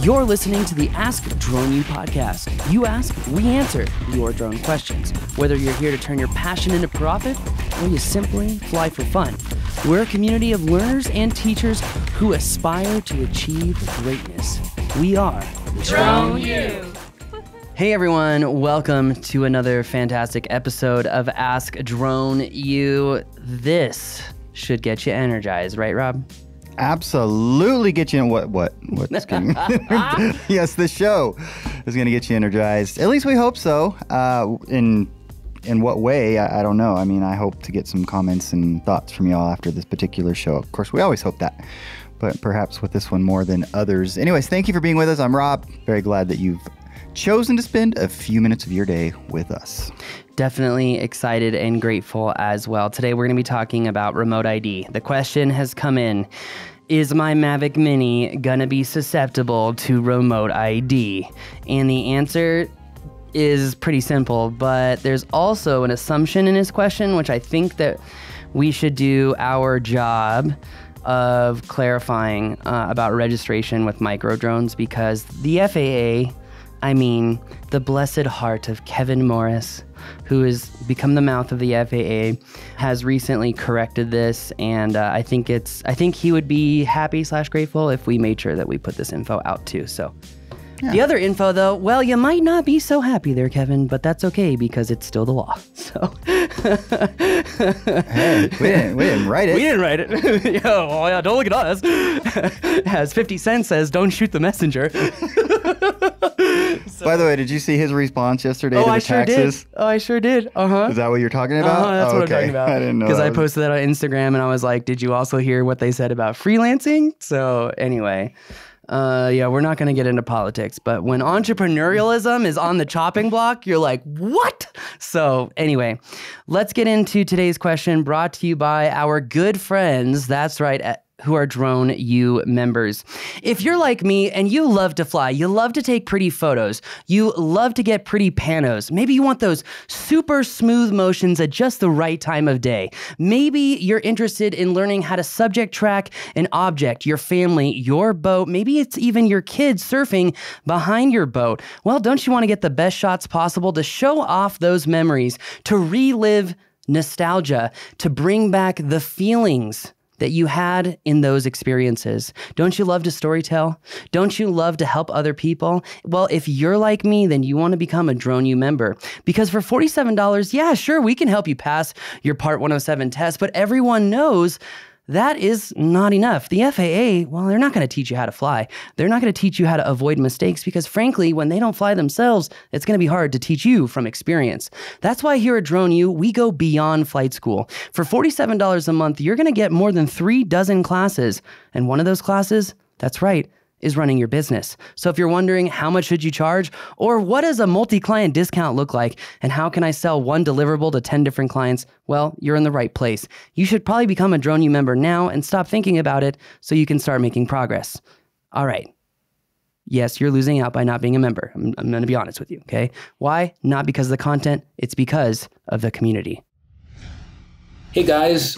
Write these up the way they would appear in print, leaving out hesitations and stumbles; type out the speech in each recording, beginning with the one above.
You're listening to the Ask Drone U podcast. You ask, we answer your drone questions. Whether you're here to turn your passion into profit or you simply fly for fun. We're a community of learners and teachers who aspire to achieve greatness. We are Drone U. Hey everyone, welcome to another fantastic episode of Ask Drone U. This should get you energized, right, Rob? Absolutely get you in what's going Yes, this show is going to get you energized. At least we hope so. In what way, I don't know. I mean, I hope to get some comments and thoughts from y'all after this particular show. Of course, we always hope that, but perhaps with this one more than others. Anyways, thank you for being with us. I'm Rob. Very glad that you've chosen to spend a few minutes of your day with us. Definitely excited and grateful as well. Today we're going to be talking about remote ID. The question has come in, is my Mavic Mini going to be susceptible to remote ID? And the answer is pretty simple, but there's also an assumption in his question, which I think that we should do our job of clarifying about registration with micro drones, because the FAA, I mean, the blessed heart of Kevin Morris, who has become the mouth of the FAA, has recently corrected this, and I think he would be happy / grateful if we made sure that we put this info out too. So, yeah. The other info, though, well, you might not be so happy there, Kevin, but that's okay because it's still the law. So, hey, we didn't write it. We didn't write it. Yeah, don't look at us. As 50 Cent says, don't shoot the messenger. So, by the way, did you see his response yesterday to the taxes? I sure did. Uh-huh. Is that what you're talking about? That's what I'm talking about. I didn't know. Because I posted that on Instagram and I was like, did you also hear what they said about freelancing? So anyway, yeah, we're not going to get into politics, but when entrepreneurialism is on the chopping block, you're like, what? So anyway, let's get into today's question, brought to you by our good friends. That's right, who are Drone U members. If you're like me and you love to fly, you love to take pretty photos, you love to get pretty panos, maybe you want those super smooth motions at just the right time of day. Maybe you're interested in learning how to subject track an object, your family, your boat, maybe it's even your kids surfing behind your boat. Well, don't you want to get the best shots possible to show off those memories, to relive nostalgia, to bring back the feelings that you had in those experiences? Don't you love to storytell? Don't you love to help other people? Well, if you're like me, then you want to become a Drone U member, because for $47, yeah, sure, we can help you pass your Part 107 test, but everyone knows that is not enough. The FAA, well, they're not going to teach you how to fly. They're not going to teach you how to avoid mistakes, because frankly, when they don't fly themselves, it's going to be hard to teach you from experience. That's why here at Drone U, we go beyond flight school. For $47 a month, you're going to get more than 3 dozen classes. And one of those classes, that's right, is running your business. So if you're wondering how much should you charge, or what does a multi-client discount look like, and how can I sell one deliverable to 10 different clients, well, you're in the right place. You should probably become a Drone U member now and stop thinking about it so you can start making progress. All right. Yes, you're losing out by not being a member. I'm going to be honest with you, okay? Why? Not because of the content. It's because of the community. Hey guys,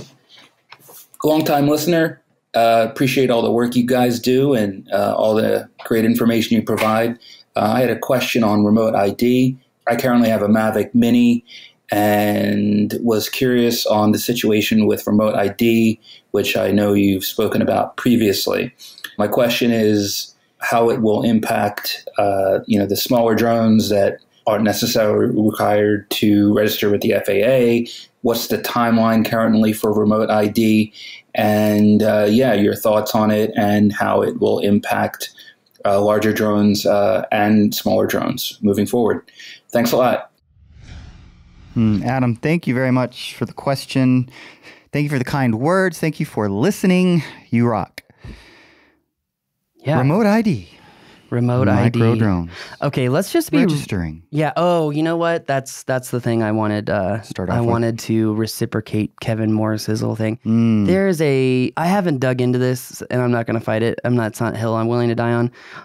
long-time listener. Appreciate all the work you guys do and all the great information you provide. I had a question on remote ID. I currently have a Mavic Mini and was curious on the situation with remote ID, which I know you've spoken about previously. My question is how it will impact the smaller drones that aren't necessarily required to register with the FAA. What's the timeline currently for remote ID? And your thoughts on it and how it will impact larger drones and smaller drones moving forward. Thanks a lot. Adam, thank you very much for the question. Thank you for the kind words. Thank you for listening. You rock. Yeah. Remote ID. Remote ID. Micro drones. Okay, let's just be registering. Yeah. Oh, you know what? That's the thing I wanted. I wanted to reciprocate Kevin Morris's little thing. There's I haven't dug into this, and I'm not going to fight it. It's not a hill I'm willing to die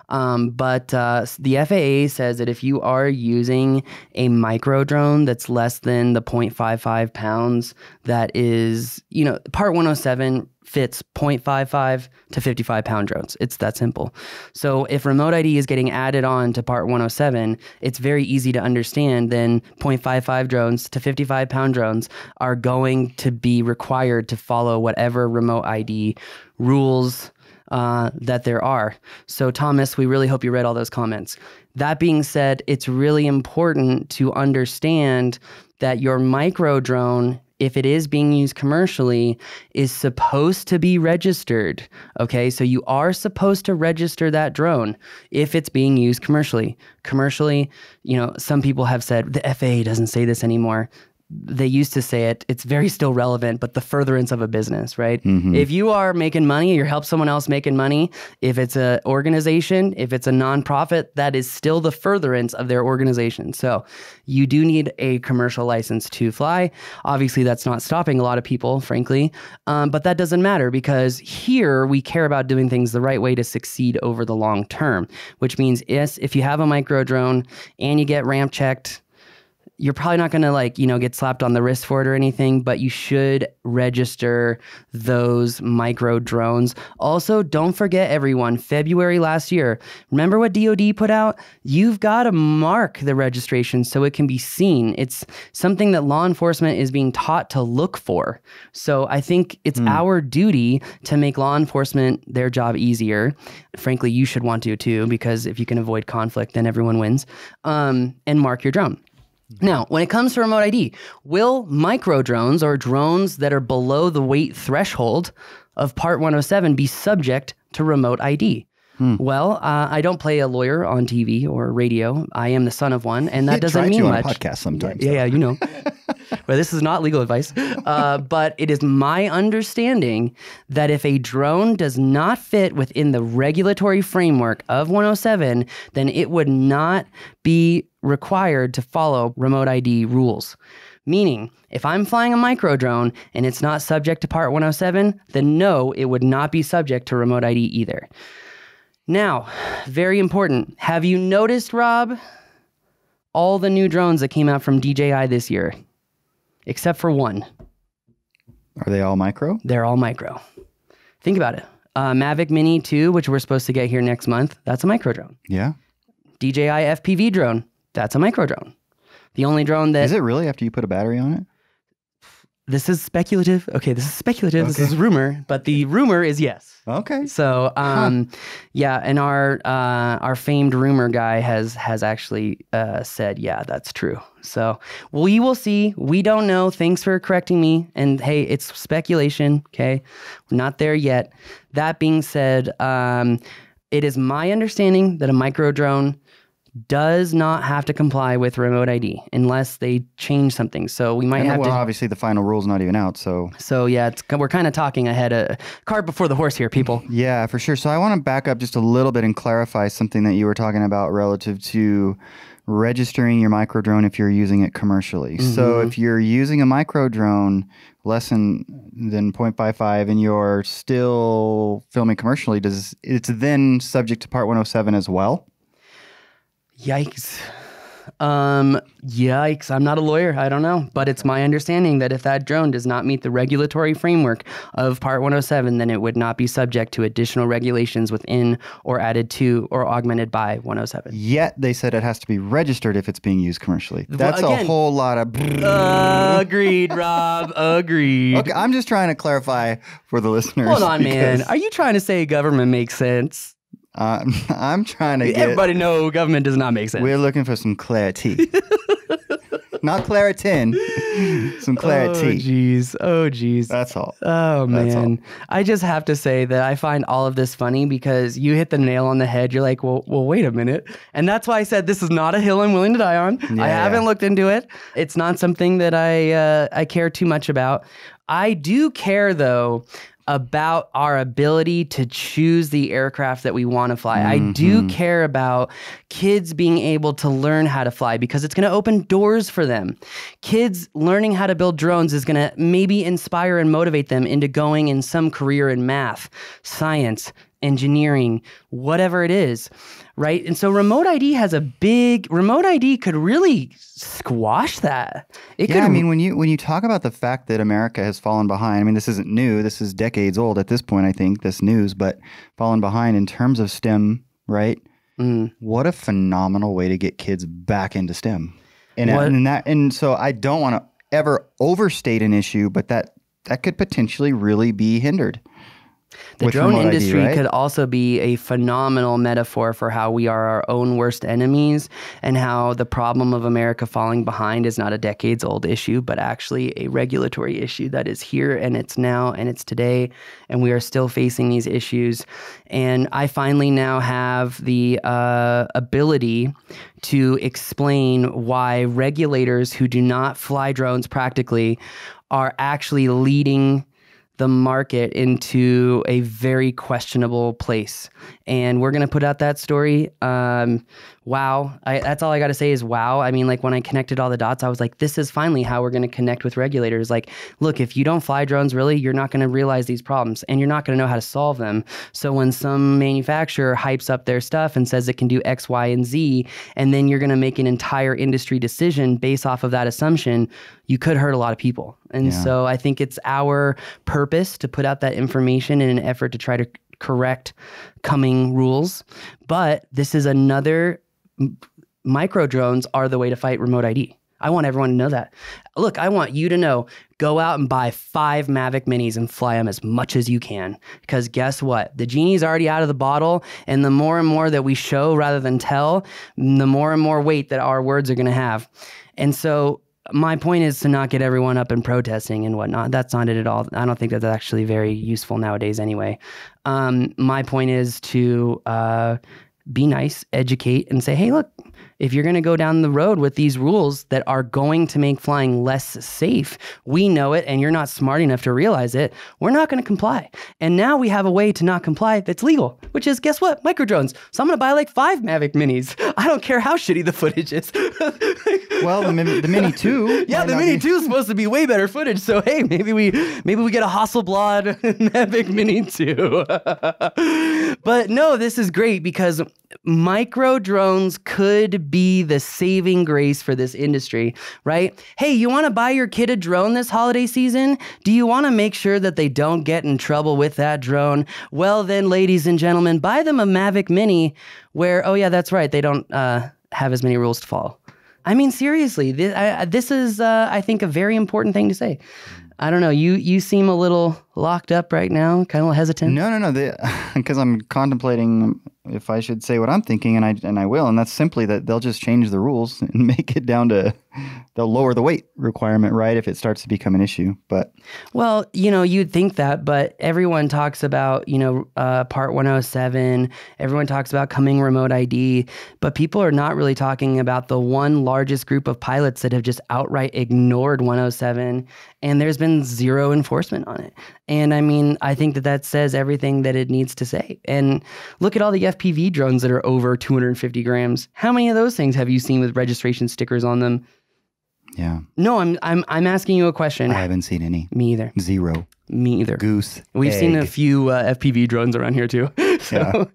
on. But the FAA says that if you are using a micro drone that's less than the 0.55 pounds, that is, Part 107 fits 0.55 to 55 pound drones. It's that simple. So if remote ID is getting added on to Part 107, it's very easy to understand then 0.55 drones to 55 pound drones are going to be required to follow whatever remote ID rules that there are. So Thomas, we really hope you read all those comments. That being said, it's really important to understand that your micro drone, if it is being used commercially, is supposed to be registered. Okay, so you are supposed to register that drone if it's being used commercially. Commercially, some people have said the FAA doesn't say this anymore. They used to say it. It's very still relevant, but the furtherance of a business, right? Mm-hmm. If you are making money, you help someone else making money. If it's an organization, if it's a nonprofit, that is still the furtherance of their organization. So you do need a commercial license to fly. Obviously, that's not stopping a lot of people, frankly, but that doesn't matter because here we care about doing things the right way to succeed over the long term, which means yes, if you have a micro drone and you get ramp checked, you're probably not going to get slapped on the wrist for it or anything, but you should register those micro drones. Also, don't forget everyone, February last year, remember what DoD put out? You've got to mark the registration so it can be seen. It's something that law enforcement is being taught to look for. So I think it's our duty to make law enforcement their job easier. Frankly, you should want to too, because if you can avoid conflict, then everyone wins. And mark your drone. Now, when it comes to remote ID, will micro drones or drones that are below the weight threshold of Part 107 be subject to remote ID? Well, I don't play a lawyer on TV or radio. I am the son of one, and that doesn't mean much. On a podcast sometimes. Yeah, But this is not legal advice. But it is my understanding that if a drone does not fit within the regulatory framework of 107, then it would not be required to follow remote ID rules. Meaning, if I'm flying a micro drone and it's not subject to Part 107, then no, it would not be subject to remote ID either. Now, very important. Have you noticed, Rob, all the new drones that came out from DJI this year? Except for one. Are they all micro? They're all micro. Think about it. Mavic Mini 2, which we're supposed to get here next month, that's a micro drone. Yeah. DJI FPV drone, that's a micro drone. The only drone that... Is it really after you put a battery on it? This is speculative. Okay, this is speculative. Okay. This is rumor, but the rumor is yes. Okay. So, yeah, and our famed rumor guy has actually said, yeah, that's true. So we will see. We don't know. Thanks for correcting me. And hey, it's speculation. Okay, we're not there yet. That being said, it is my understanding that a micro drone does not have to comply with remote ID unless they change something. So we might have to... obviously the final rule's not even out, so... So yeah, we're kind of talking ahead of cart before the horse here, people. Yeah, for sure. So I want to back up just a little bit and clarify something that you were talking about relative to registering your micro drone if you're using it commercially. Mm-hmm. So if you're using a micro drone less than 0.55 and you're still filming commercially, it's then subject to Part 107 as well? Yikes. Yikes. I'm not a lawyer. I don't know. But it's my understanding that if that drone does not meet the regulatory framework of Part 107, then it would not be subject to additional regulations within or added to or augmented by 107. Yet they said it has to be registered if it's being used commercially. That's a whole lot of... Agreed, Rob. Agreed. Okay, I'm just trying to clarify for the listeners. Hold on, man. Are you trying to say government makes sense? I'm trying to get... Everybody know government does not make sense. We're looking for some clarity. Not Claritin. Some clarity. Oh, geez. That's all. Oh, man. I just have to say that I find all of this funny because you hit the nail on the head. You're like, well, wait a minute. And that's why I said this is not a hill I'm willing to die on. Yeah, I haven't looked into it. It's not something that I care too much about. I do care, though, about our ability to choose the aircraft that we want to fly. Mm-hmm. I do care about kids being able to learn how to fly because it's going to open doors for them. Kids learning how to build drones is going to maybe inspire and motivate them into going in some career in math, science, engineering, whatever it is, right? And so remote ID could really squash that. I mean, when you talk about the fact that America has fallen behind, I mean, this isn't new. This is decades old at this point, I think, this news, but fallen behind in terms of STEM, right? What a phenomenal way to get kids back into STEM. And so I don't want to ever overstate an issue, but that could potentially really be hindered. The drone industry could also be a phenomenal metaphor for how we are our own worst enemies, and how the problem of America falling behind is not a decades-old issue, but actually a regulatory issue that is here, and it's now, and it's today, and we are still facing these issues. And I finally now have the ability to explain why regulators who do not fly drones practically are actually leading the market into a very questionable place. And we're going to put out that story. Wow. That's all I got to say is wow. I mean, like when I connected all the dots, I was like, this is finally how we're going to connect with regulators. Like, look, if you don't fly drones, really, you're not going to realize these problems and you're not going to know how to solve them. So when some manufacturer hypes up their stuff and says it can do X, Y, and Z, and then you're going to make an entire industry decision based off of that assumption, you could hurt a lot of people. And so I think it's our purpose to put out that information in an effort to try to correct coming rules. But this is another, micro drones are the way to fight remote ID. I want everyone to know that. Look, I want you to know, go out and buy 5 Mavic Minis and fly them as much as you can. Because guess what? The genie's already out of the bottle, and the more and more that we show rather than tell, the more and more weight that our words are going to have. And so my point is to not get everyone up and protesting and whatnot. That's not it at all. I don't think that's actually very useful nowadays anyway. My point is to be nice, educate, and say, hey, look, if you're going to go down the road with these rules that are going to make flying less safe, we know it, and you're not smart enough to realize it, we're not going to comply. And now we have a way to not comply that's legal, which is, guess what? Micro drones. So I'm going to buy like 5 Mavic Minis. I don't care how shitty the footage is. Well, the Mini 2. Yeah, the Mini 2 is supposed to be way better footage. So, hey, maybe we get a Hasselblad Mavic Mini 2. But no, this is great because micro drones could be the saving grace for this industry, right? Hey, you want to buy your kid a drone this holiday season? Do you want to make sure that they don't get in trouble with that drone? Well, then, ladies and gentlemen, buy them a Mavic Mini where, oh yeah, that's right, they don't have as many rules to follow. I mean, seriously, this is, I think, a very important thing to say. I don't know. You seem a little locked up right now, kind of hesitant. No. Because I'm contemplating if I should say what I'm thinking, and I will, and that's simply that they'll just change the rules and make it down to, they'll lower the weight requirement, right, if it starts to become an issue. But well, you'd think that, but everyone talks about Part 107. Everyone talks about coming remote ID, but people are not really talking about the one largest group of pilots that have just outright ignored 107, and there's been zero enforcement on it. And I mean, I think that says everything that it needs to say. And look at all the FPV drones that are over 250 grams. How many of those things have you seen with registration stickers on them? Yeah. No, I'm asking you a question. I haven't seen any. Me either. 0. Me either. Goose. We've seen a few FPV drones around here too. So,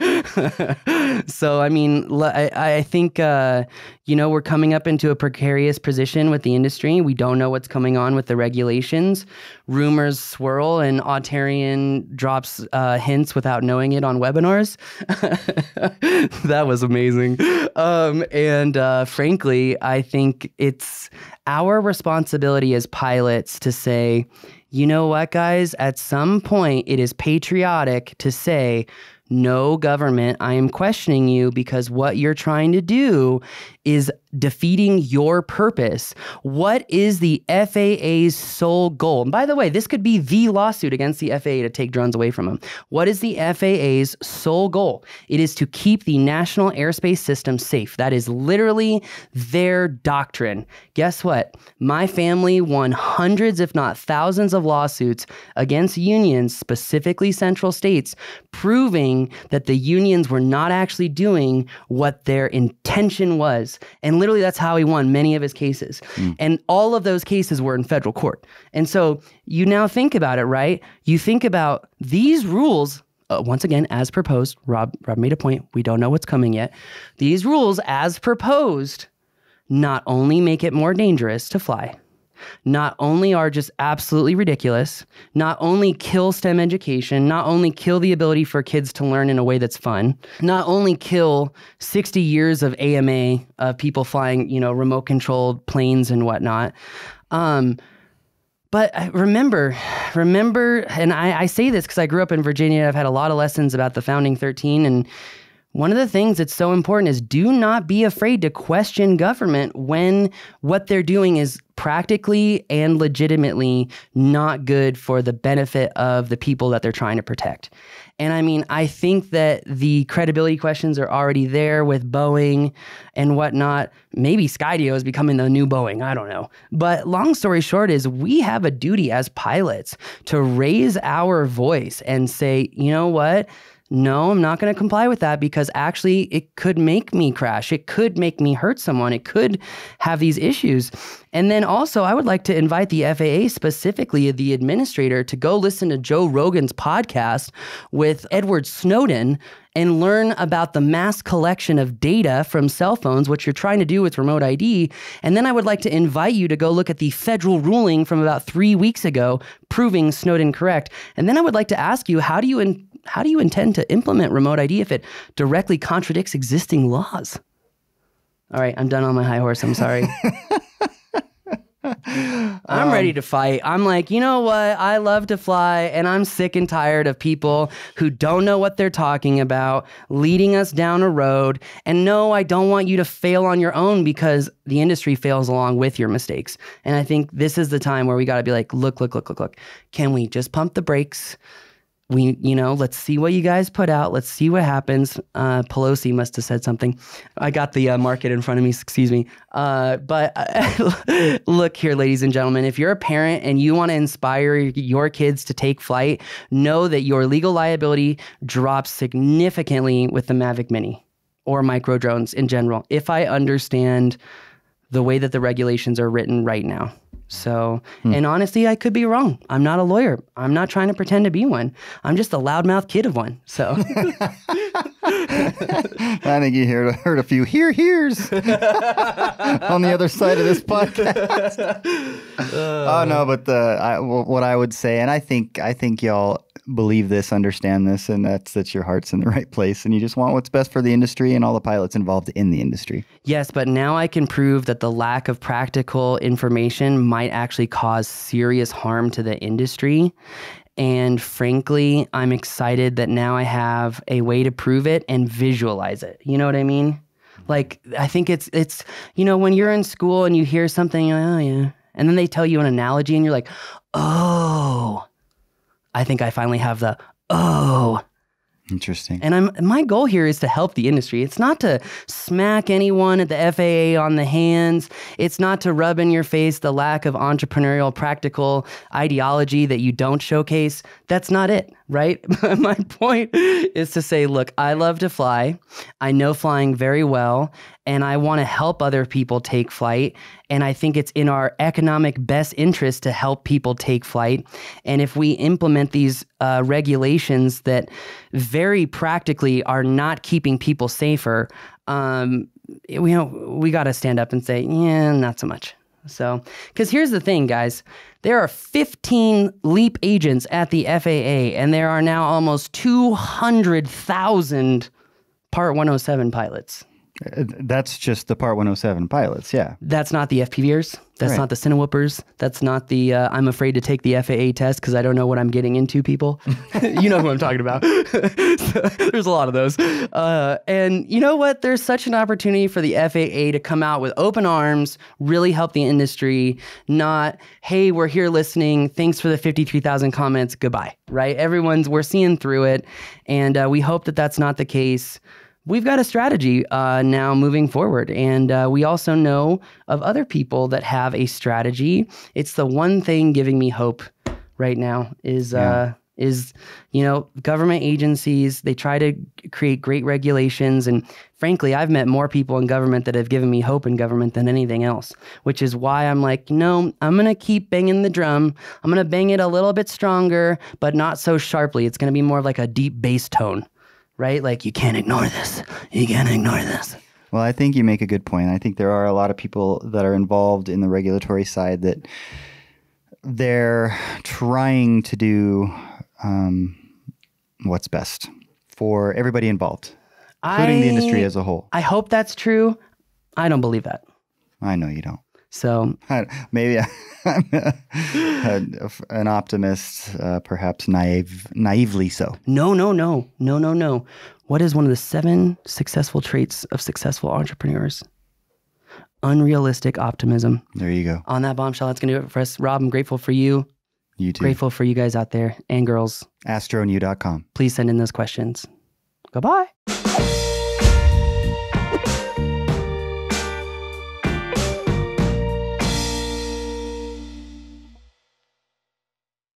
so I mean, I think, we're coming up into a precarious position with the industry. We don't know what's coming on with the regulations. Rumors swirl and Autarian drops hints without knowing it on webinars. That was amazing. And frankly, I think it's our responsibility as pilots to say, you know what, guys? At some point, it is patriotic to say, no, government, I am questioning you because what you're trying to do is defeating your purpose. What is the FAA's sole goal? And by the way, this could be the lawsuit against the FAA to take drones away from them. What is the FAA's sole goal? It is to keep the national airspace system safe. That is literally their doctrine. Guess what? My family won hundreds, if not thousands, of lawsuits against unions, specifically central states, proving that the unions were not actually doing what their intention was. And literally that's how he won many of his cases. And all of those cases were in federal court. And so you now think about it, right? You think about these rules once again, as proposed, Rob made a point. We don't know what's coming yet. These rules, as proposed, not only make it more dangerous to fly, not only are just absolutely ridiculous, not only kill STEM education, not only kill the ability for kids to learn in a way that's fun, not only kill 60 years of AMA of people flying, remote controlled planes and whatnot. But remember, and I say this because I grew up in Virginia. I've had a lot of lessons about the Founding 13, and one of the things that's so important is do not be afraid to question government when what they're doing is practically and legitimately not good for the benefit of the people that they're trying to protect. And I mean, I think that the credibility questions are already there with Boeing and whatnot. Maybe Skydio is becoming the new Boeing. I don't know. But long story short is we have a duty as pilots to raise our voice and say, you know what? No, I'm not going to comply with that because actually it could make me crash. It could make me hurt someone. It could have these issues. And then also I would like to invite the FAA, specifically the administrator, to go listen to Joe Rogan's podcast with Edward Snowden and learn about the mass collection of data from cell phones, which you're trying to do with remote ID. And then I would like to invite you to go look at the federal ruling from about 3 weeks ago, proving Snowden correct. And then I would like to ask you, how do you intend to implement remote ID if it directly contradicts existing laws? All right, I'm done on my high horse. I'm sorry. I'm ready to fight. I'm like, you know what? I love to fly, and I'm sick and tired of people who don't know what they're talking about, leading us down a road. And no, I don't want you to fail on your own because the industry fails along with your mistakes. And I think this is the time where we got to be like, look. Can we just pump the brakes? Let's see what you guys put out. Let's see what happens. Pelosi must have said something. I got the market in front of me, excuse me. But look here, ladies and gentlemen, if you're a parent and you want to inspire your kids to take flight, know that your legal liability drops significantly with the Mavic Mini or micro drones in general, if I understand the way that the regulations are written right now. So, and honestly, I could be wrong. I'm not a lawyer. I'm not trying to pretend to be one. I'm just a loudmouth kid of one. So, I think you heard a few hears on the other side of this podcast. Oh no, but what I would say, and I think y'all believe this, understand this, and that's your heart's in the right place, and you just want what's best for the industry and all the pilots involved in the industry. Yes, but now I can prove that the lack of practical information might actually cause serious harm to the industry. And frankly, I'm excited that now I have a way to prove it and visualize it. You know what I mean? Like, I think it's when you're in school and you hear something, you're like, oh yeah. And then they tell you an analogy and you're like, oh, I think I finally have the, oh. Interesting. And my goal here is to help the industry. It's not to smack anyone at the FAA on the hands. It's not to rub in your face the lack of entrepreneurial, practical ideology that you don't showcase. That's not it, right? My point is to say, look, I love to fly. I know flying very well, and I want to help other people take flight. And I think it's in our economic best interest to help people take flight. And if we implement these regulations that very practically are not keeping people safer, we got to stand up and say, yeah, not so much. So, because here's the thing, guys. There are 15 LEAP agents at the FAA, and there are now almost 200,000 Part 107 pilots. That's just the Part 107 pilots, yeah. That's not the FPVers. That's not the Cinewhoopers. That's not the I'm afraid to take the FAA test because I don't know what I'm getting into people. You know who I'm talking about. There's a lot of those. And you know what? There's such an opportunity for the FAA to come out with open arms, really help the industry, not, hey, we're here listening. Thanks for the 53,000 comments. Goodbye, right? We're seeing through it. And we hope that that's not the case. We've got a strategy now moving forward, and we also know of other people that have a strategy. It's the one thing giving me hope right now is is, government agencies, they try to create great regulations. And frankly, I've met more people in government that have given me hope in government than anything else, which is why I'm like, I'm going to keep banging the drum. I'm going to bang it a little bit stronger, but not so sharply. It's going to be more of like a deep bass tone, right? Like, you can't ignore this. You can't ignore this. Well, I think you make a good point. I think there are a lot of people that are involved in the regulatory side that they're trying to do what's best for everybody involved, including the industry as a whole. I hope that's true. I don't believe that. I know you don't. So maybe I'm an optimist, perhaps naively so. No. What is one of the 7 successful traits of successful entrepreneurs? Unrealistic optimism. There you go. On that bombshell, that's going to do it for us. Rob, I'm grateful for you. You too. Grateful for you guys out there and girls. astronew.com. Please send in those questions. Goodbye.